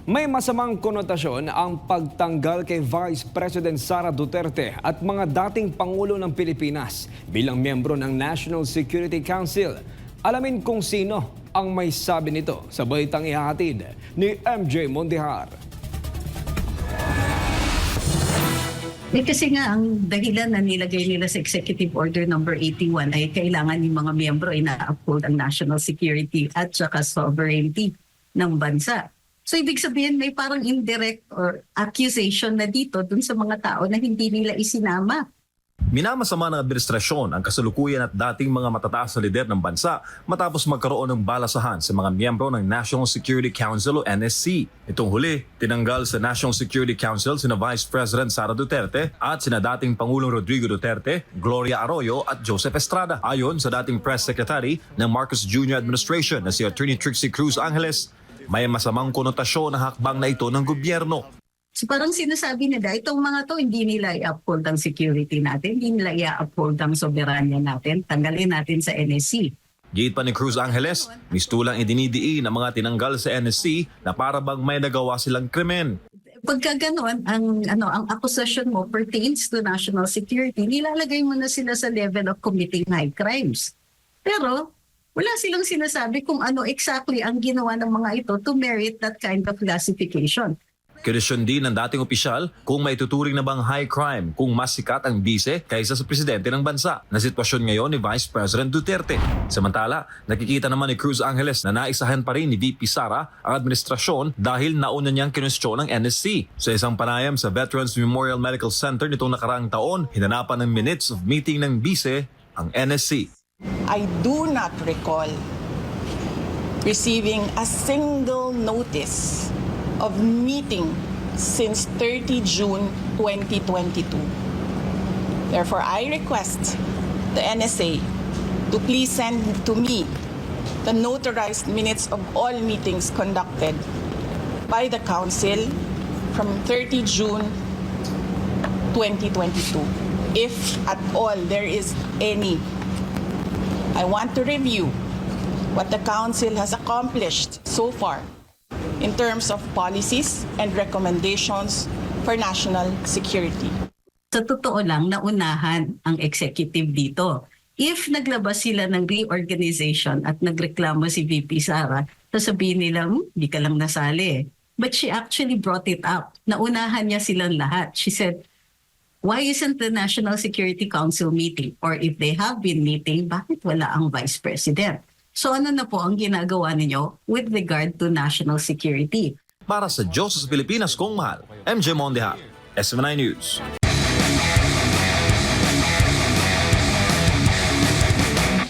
May masamang konotasyon ang pagtanggal kay Vice President Sara Duterte at mga dating Pangulo ng Pilipinas bilang miyembro ng National Security Council. Alamin kung sino ang may sabi nito sa balitang ihahatid ni MJ Mondihar. Kasi nga ang dahilan na nilagay nila sa Executive Order number 81 ay kailangan ng mga miyembro ay na-uphold ang national security at saka sovereignty ng bansa. So ibig sabihin may parang indirect or accusation na dito dun sa mga tao na hindi nila isinama. Minamasama ng administrasyon ang kasalukuyan at dating mga matataas na lider ng bansa matapos magkaroon ng balasahan sa mga miyembro ng National Security Council o NSC. Itong huli, tinanggal sa National Security Council sina Vice President Sara Duterte at sina dating Pangulong Rodrigo Duterte, Gloria Arroyo at Joseph Estrada. Ayon sa dating Press Secretary ng Marcos Jr. Administration na si Attorney Trixie Cruz Angeles, may masamang konotasyon na hakbang na ito ng gobyerno. So parang sinasabi nila, itong mga to hindi nila i-uphold ang security natin, hindi nila i-uphold ang soberanya natin, tanggalin natin sa NSC. Gate pa ni Cruz Angeles, mistulang idinidiin ang mga tinanggal sa NSC na para bang may nagawa silang krimen. Pagka gano'n, ang akusasyon mo pertains to national security, nilalagay mo na sila sa level of committing high crimes. Pero wala silang sinasabi kung ano exactly ang ginawa ng mga ito to merit that kind of classification. Kinisyon din ng dating opisyal kung may tuturing na bang high crime kung mas sikat ang bise kaysa sa presidente ng bansa na sitwasyon ngayon ni Vice President Duterte. Samantala, nakikita naman ni Cruz Angeles na naisahan pa rin ni VP Sara ang administrasyon dahil nauna niyang kinwestiyon ng NSC. Sa isang panayam sa Veterans Memorial Medical Center nitong nakaraang taon, hinanapan ng minutes of meeting ng bise ang NSC. I do not recall receiving a single notice of meeting since 30 June 2022. Therefore, I request the NSA to please send to me the notarized minutes of all meetings conducted by the Council from 30 June 2022. If at all there is any, I want to review what the Council has accomplished so far in terms of policies and recommendations for national security. Sa totoo lang, naunahan ang executive dito. If naglabas sila ng reorganization at nagreklamo si VP Sara, sasabihin nila, di ka lang nasali. But she actually brought it up. Naunahan niya silang lahat. She said, why isn't the National Security Council meeting? Or if they have been meeting, bakit wala ang Vice President? So ano na po ang ginagawa ninyo with regard to national security? Para sa Diyos sa Pilipinas kong mahal, MJ Mondihar, SMNI News.